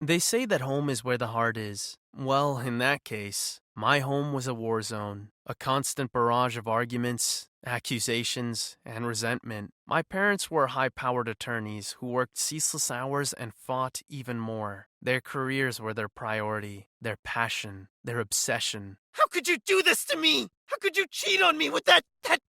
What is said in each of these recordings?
They say that home is where the heart is. Well, in that case, my home was a war zone, a constant barrage of arguments, accusations, and resentment. My parents were high powered attorneys who worked ceaseless hours and fought even more. Their careers were their priority, their passion, their obsession. How could you do this to me? How could you cheat on me with that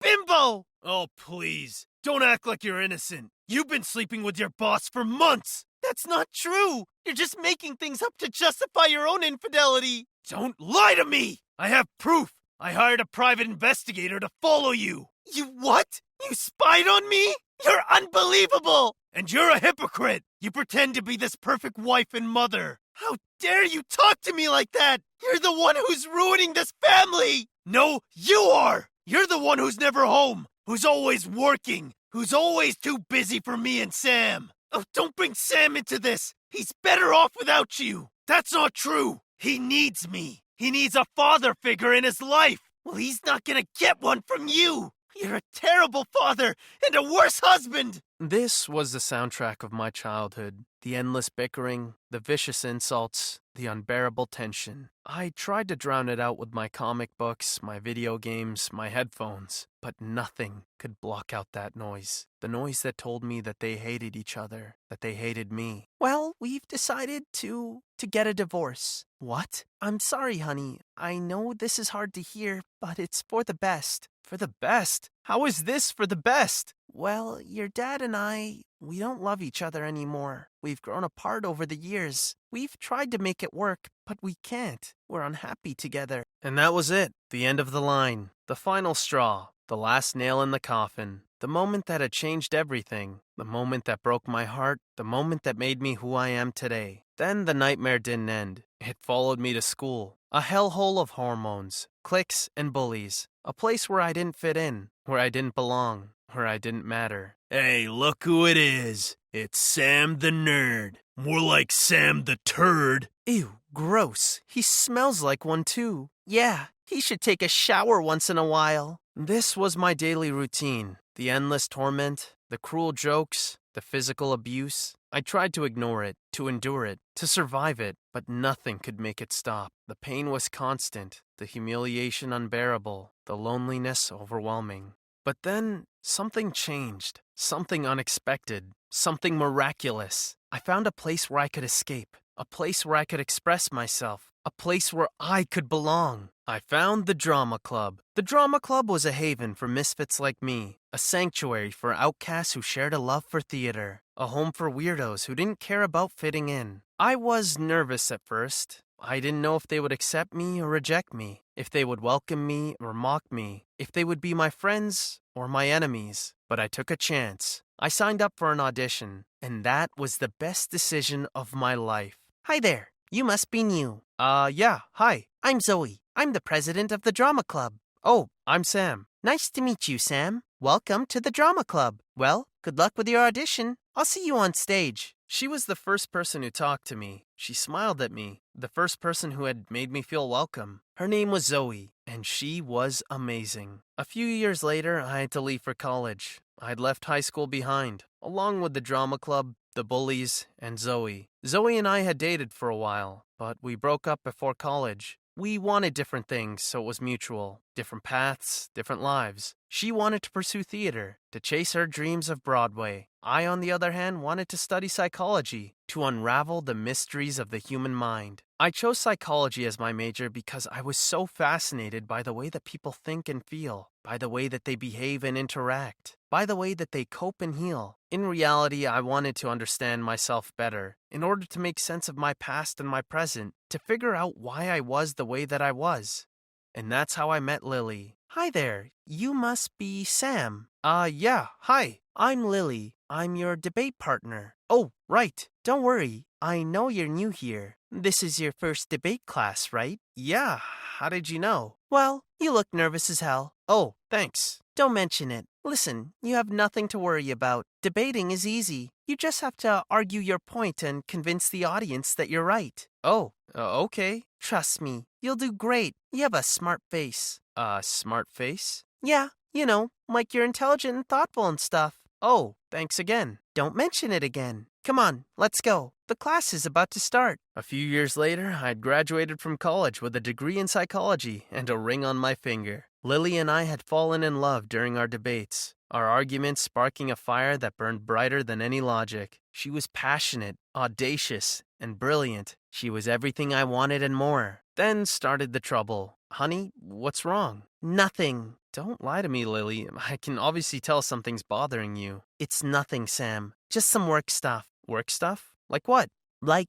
bimbo? Oh, please. Don't act like you're innocent. You've been sleeping with your boss for months. That's not true. You're just making things up to justify your own infidelity. Don't lie to me. I have proof. I hired a private investigator to follow you. You what? You spied on me? You're unbelievable. And you're a hypocrite. You pretend to be this perfect wife and mother. How dare you talk to me like that? You're the one who's ruining this family. No, you are. You're the one who's never home, who's always working, who's always too busy for me and Sam. Oh, don't bring Sam into this. He's better off without you. That's not true. He needs me. He needs a father figure in his life. Well, he's not gonna get one from you. You're a terrible father and a worse husband. This was the soundtrack of my childhood. The endless bickering, the vicious insults, the unbearable tension. I tried to drown it out with my comic books, my video games, my headphones, but nothing could block out that noise. The noise that told me that they hated each other, that they hated me. Well, we've decided to get a divorce. What? I'm sorry, honey. I know this is hard to hear, but it's for the best. For the best? How is this for the best? Well, your dad and I, we don't love each other anymore. We've grown apart over the years. We've tried to make it work, but we can't. We're unhappy together. And that was it. The end of the line. The final straw. The last nail in the coffin. The moment that had changed everything. The moment that broke my heart. The moment that made me who I am today. Then the nightmare didn't end. It followed me to school. A hellhole of hormones, cliques, and bullies. A place where I didn't fit in, where I didn't belong, where I didn't matter. Hey, look who it is. It's Sam the Nerd. More like Sam the Turd. Ew, gross. He smells like one too. Yeah, he should take a shower once in a while. This was my daily routine. The endless torment, the cruel jokes, the physical abuse. I tried to ignore it, to endure it, to survive it, but nothing could make it stop. The pain was constant, the humiliation unbearable, the loneliness overwhelming. But then something changed, something unexpected, something miraculous. I found a place where I could escape, a place where I could express myself, a place where I could belong. I found the Drama Club. The Drama Club was a haven for misfits like me, a sanctuary for outcasts who shared a love for theater, a home for weirdos who didn't care about fitting in. I was nervous at first. I didn't know if they would accept me or reject me, if they would welcome me or mock me, if they would be my friends or my enemies. But I took a chance. I signed up for an audition, and that was the best decision of my life. Hi there. You must be new. Yeah, hi. I'm Zoe. I'm the president of the Drama Club. Oh, I'm Sam. Nice to meet you, Sam. Welcome to the Drama Club. Well, good luck with your audition. I'll see you on stage. She was the first person who talked to me. She smiled at me, the first person who had made me feel welcome. Her name was Zoe, and she was amazing. A few years later, I had to leave for college. I'd left high school behind, along with the Drama Club, the bullies, and Zoe. Zoe and I had dated for a while, but we broke up before college. We wanted different things, so it was mutual. Different paths, different lives. She wanted to pursue theater, to chase her dreams of Broadway. I, on the other hand, wanted to study psychology, to unravel the mysteries of the human mind. I chose psychology as my major because I was so fascinated by the way that people think and feel, by the way that they behave and interact, by the way that they cope and heal. In reality, I wanted to understand myself better, in order to make sense of my past and my present, to figure out why I was the way that I was. And that's how I met Lily. Hi there, you must be Sam. Yeah, hi, I'm Lily. I'm your debate partner. Oh, right, don't worry, I know you're new here. This is your first debate class, right? Yeah, how did you know? Well, you look nervous as hell. Oh, thanks. Don't mention it. Listen, you have nothing to worry about. Debating is easy. You just have to argue your point and convince the audience that you're right. Oh, okay. Trust me, you'll do great. You have a smart face. Smart face? Yeah, you know, like you're intelligent and thoughtful and stuff. Oh, thanks again. Don't mention it again. Come on, let's go. the class is about to start. A few years later, I'd graduated from college with a degree in psychology and a ring on my finger. Lily and I had fallen in love during our debates, our arguments sparking a fire that burned brighter than any logic. She was passionate, audacious, and brilliant. She was everything I wanted and more. Then started the trouble. Honey, what's wrong? Nothing. Don't lie to me, Lily. I can obviously tell something's bothering you. It's nothing, Sam. Just some work stuff. Work stuff? Like what? Like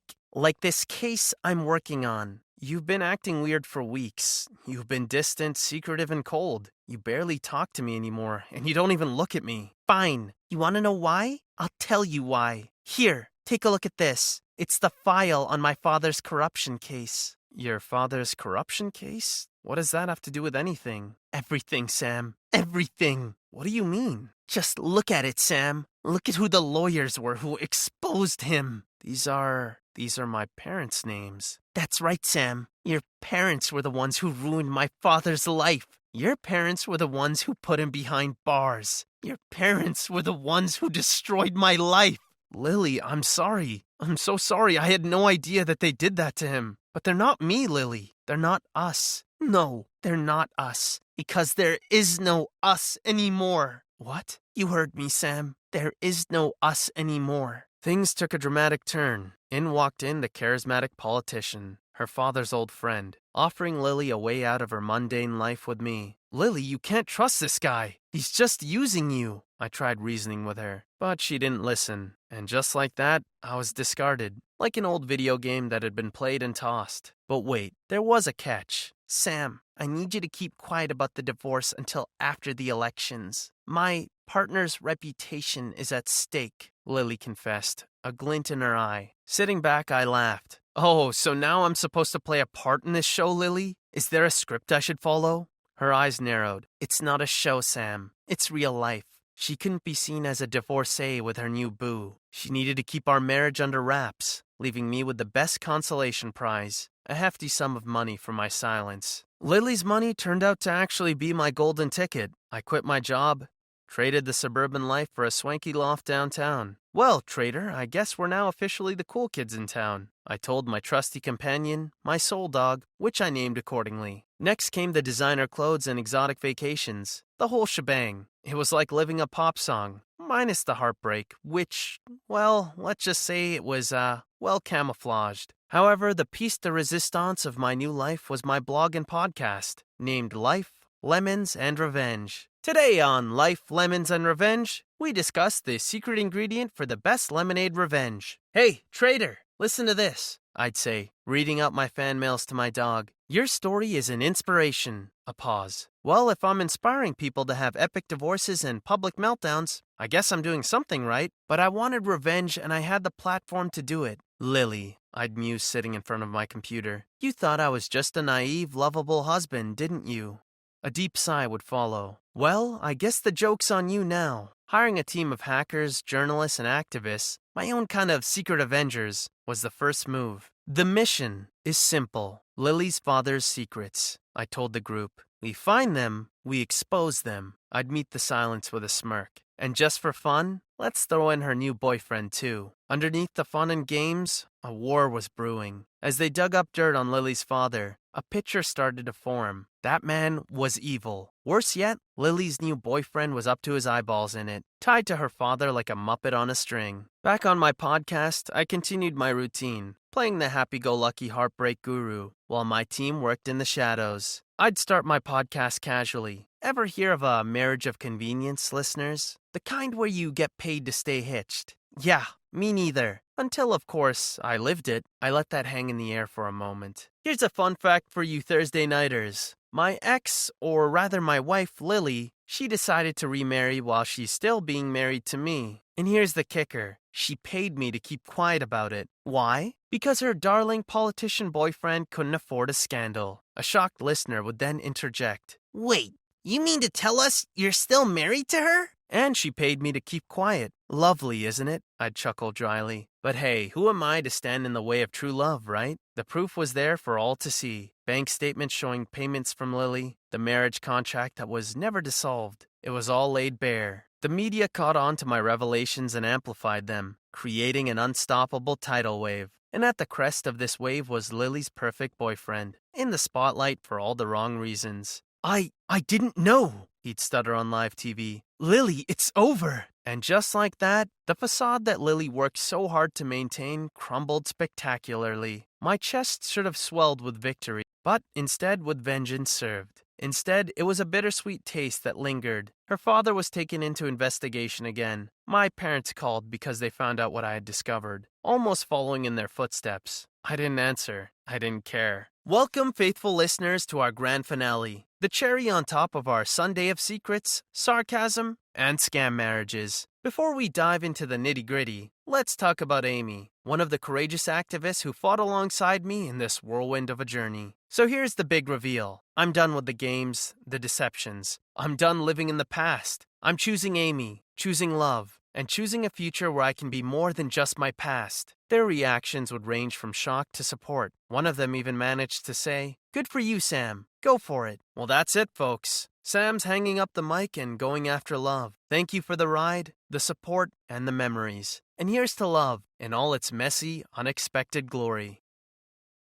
this case I'm working on. You've been acting weird for weeks. You've been distant, secretive, and cold. You barely talk to me anymore, and you don't even look at me. Fine. You want to know why? I'll tell you why. Here, take a look at this. It's the file on my father's corruption case. Your father's corruption case? What does that have to do with anything? Everything, Sam. Everything. What do you mean? Just look at it, Sam. Look at who the lawyers were who exposed him. These are my parents' names. That's right, Sam. Your parents were the ones who ruined my father's life. Your parents were the ones who put him behind bars. Your parents were the ones who destroyed my life. Lily, I'm sorry. I'm so sorry. I had no idea that they did that to him. But they're not me, Lily. They're not us. No, they're not us. Because there is no us anymore. What? You heard me, Sam. There is no us anymore. Things took a dramatic turn. In walked the charismatic politician, her father's old friend, offering Lily a way out of her mundane life with me. Lily, you can't trust this guy. He's just using you. I tried reasoning with her, but she didn't listen. And just like that, I was discarded, like an old video game that had been played and tossed. But wait, there was a catch. Sam, I need you to keep quiet about the divorce until after the elections. My partner's reputation is at stake, Lily confessed, a glint in her eye. Sitting back, I laughed. Oh, so now I'm supposed to play a part in this show, Lily? Is there a script I should follow? Her eyes narrowed. It's not a show, Sam. It's real life. She couldn't be seen as a divorcee with her new boo. She needed to keep our marriage under wraps, leaving me with the best consolation prize, a hefty sum of money for my silence. Lily's money turned out to actually be my golden ticket. I quit my job, traded the suburban life for a swanky loft downtown. Well, trader, I guess we're now officially the cool kids in town. I told my trusty companion, my soul dog, which I named accordingly. Next came the designer clothes and exotic vacations. The whole shebang. It was like living a pop song, minus the heartbreak, which, well, let's just say it was, well camouflaged. However, the piece de resistance of my new life was my blog and podcast, named Life, Lemons, and Revenge. Today on Life, Lemons, and Revenge, we discuss the secret ingredient for the best lemonade revenge. Hey, trader, listen to this, I'd say, reading out my fan mails to my dog. Your story is an inspiration. A pause. Well, if I'm inspiring people to have epic divorces and public meltdowns, I guess I'm doing something right. But I wanted revenge and I had the platform to do it. Lily, I'd muse sitting in front of my computer. You thought I was just a naive, lovable husband, didn't you? A deep sigh would follow. Well, I guess the joke's on you now. Hiring a team of hackers, journalists, and activists, my own kind of secret Avengers, was the first move. The mission is simple. Lily's father's secrets, I told the group. We find them, we expose them. I'd meet the silence with a smirk. And just for fun, let's throw in her new boyfriend too. Underneath the fun and games, a war was brewing. As they dug up dirt on Lily's father, a picture started to form. That man was evil. Worse yet, Lily's new boyfriend was up to his eyeballs in it, tied to her father like a muppet on a string. Back on my podcast, I continued my routine, playing the happy-go-lucky heartbreak guru, while my team worked in the shadows. I'd start my podcast casually. Ever hear of a marriage of convenience, listeners? The kind where you get paid to stay hitched. Yeah, me neither. Until, of course, I lived it. I let that hang in the air for a moment. Here's a fun fact for you Thursday nighters. My ex, or rather my wife, Lily, she decided to remarry while she's still being married to me. And here's the kicker. She paid me to keep quiet about it. Why? Because her darling politician boyfriend couldn't afford a scandal. A shocked listener would then interject. Wait, you mean to tell us you're still married to her? And she paid me to keep quiet. Lovely, isn't it? I'd chuckle dryly. But hey, who am I to stand in the way of true love, right? The proof was there for all to see. Bank statements showing payments from Lily, the marriage contract that was never dissolved. It was all laid bare. The media caught on to my revelations and amplified them, creating an unstoppable tidal wave. And at the crest of this wave was Lily's perfect boyfriend, in the spotlight for all the wrong reasons. I didn't know, he'd stutter on live TV. Lily, it's over. And just like that, the facade that Lily worked so hard to maintain crumbled spectacularly. My chest should have swelled with victory, but instead with vengeance served. Instead, it was a bittersweet taste that lingered. Her father was taken into investigation again. My parents called because they found out what I had discovered, almost following in their footsteps. I didn't answer. I didn't care. Welcome, faithful listeners, to our grand finale, the cherry on top of our Sunday of secrets, sarcasm, and scam marriages. Before we dive into the nitty-gritty, let's talk about Amy, one of the courageous activists who fought alongside me in this whirlwind of a journey. So here's the big reveal. I'm done with the games, the deceptions. I'm done living in the past. I'm choosing Amy, choosing love, and choosing a future where I can be more than just my past. Their reactions would range from shock to support. One of them even managed to say, "Good for you, Sam. Go for it." Well, that's it, folks. Sam's hanging up the mic and going after love. Thank you for the ride, the support, and the memories. And here's to love in all its messy, unexpected glory.